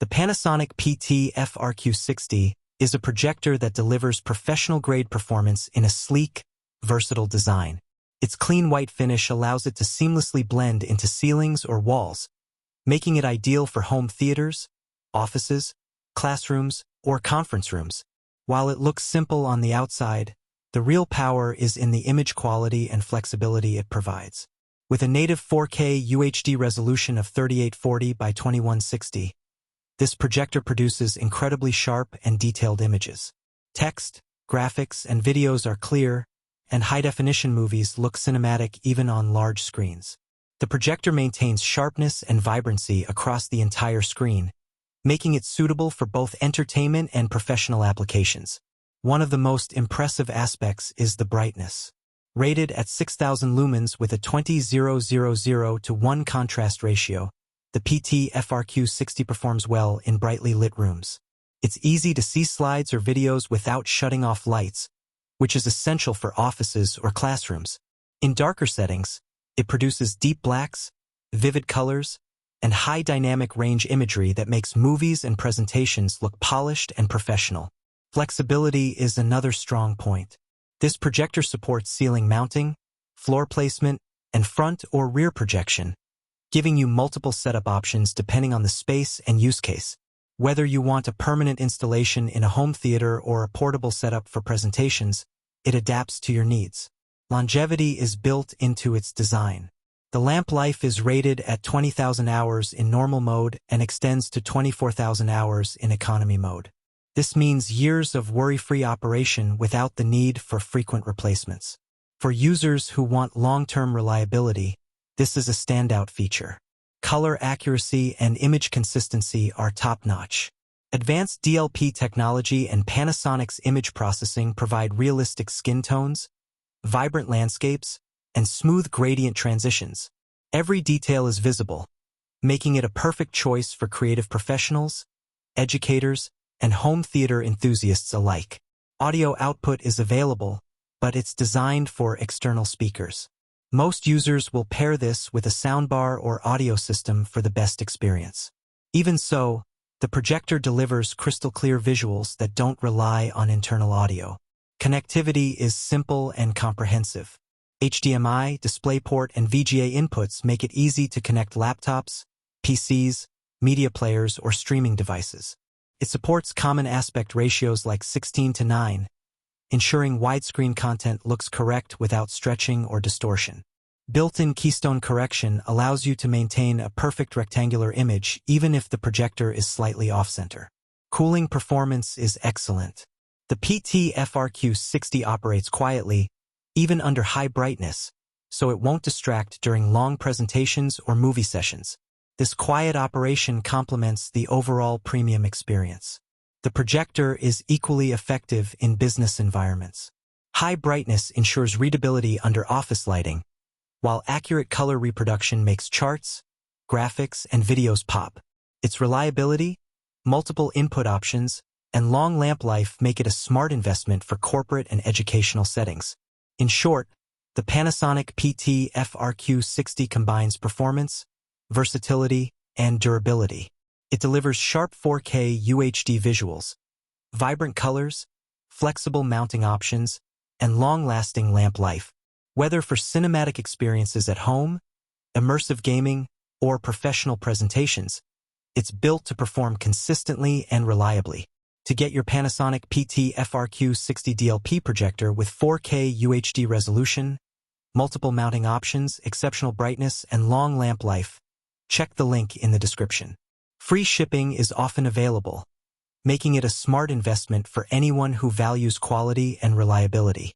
The Panasonic PT-FRQ60 is a projector that delivers professional-grade performance in a sleek, versatile design. Its clean white finish allows it to seamlessly blend into ceilings or walls, making it ideal for home theaters, offices, classrooms, or conference rooms. While it looks simple on the outside, the real power is in the image quality and flexibility it provides. With a native 4K UHD resolution of 3840 by 2160, this projector produces incredibly sharp and detailed images. Text, graphics, and videos are clear, and high-definition movies look cinematic even on large screens. The projector maintains sharpness and vibrancy across the entire screen, making it suitable for both entertainment and professional applications. One of the most impressive aspects is the brightness. Rated at 6,000 lumens with a 20:0:0:1 contrast ratio, the PT-FRQ60 performs well in brightly lit rooms. It's easy to see slides or videos without shutting off lights, which is essential for offices or classrooms. In darker settings, it produces deep blacks, vivid colors, and high dynamic range imagery that makes movies and presentations look polished and professional. Flexibility is another strong point. This projector supports ceiling mounting, floor placement, and front or rear projection, giving you multiple setup options depending on the space and use case. Whether you want a permanent installation in a home theater or a portable setup for presentations, it adapts to your needs. Longevity is built into its design. The lamp life is rated at 20,000 hours in normal mode and extends to 24,000 hours in economy mode. This means years of worry-free operation without the need for frequent replacements. For users who want long-term reliability, this is a standout feature. Color accuracy and image consistency are top-notch. Advanced DLP technology and Panasonic's image processing provide realistic skin tones, vibrant landscapes, and smooth gradient transitions. Every detail is visible, making it a perfect choice for creative professionals, educators, and home theater enthusiasts alike. Audio output is available, but it's designed for external speakers. Most users will pair this with a soundbar or audio system for the best experience. Even so, the projector delivers crystal-clear visuals that don't rely on internal audio. Connectivity is simple and comprehensive. HDMI, DisplayPort, and VGA inputs make it easy to connect laptops, PCs, media players, or streaming devices. It supports common aspect ratios like 16:9, ensuring widescreen content looks correct without stretching or distortion. Built-in keystone correction allows you to maintain a perfect rectangular image even if the projector is slightly off-center. Cooling performance is excellent. The PT-FRQ60 operates quietly, even under high brightness, so it won't distract during long presentations or movie sessions. This quiet operation complements the overall premium experience. The projector is equally effective in business environments. High brightness ensures readability under office lighting, while accurate color reproduction makes charts, graphics, and videos pop. Its reliability, multiple input options, and long lamp life make it a smart investment for corporate and educational settings. In short, the Panasonic PT-FRQ60 combines performance, versatility, and durability. It delivers sharp 4K UHD visuals, vibrant colors, flexible mounting options, and long-lasting lamp life. Whether for cinematic experiences at home, immersive gaming, or professional presentations, it's built to perform consistently and reliably. To get your Panasonic PT-FRQ60 DLP projector with 4K UHD resolution, multiple mounting options, exceptional brightness, and long lamp life, check the link in the description. Free shipping is often available, making it a smart investment for anyone who values quality and reliability.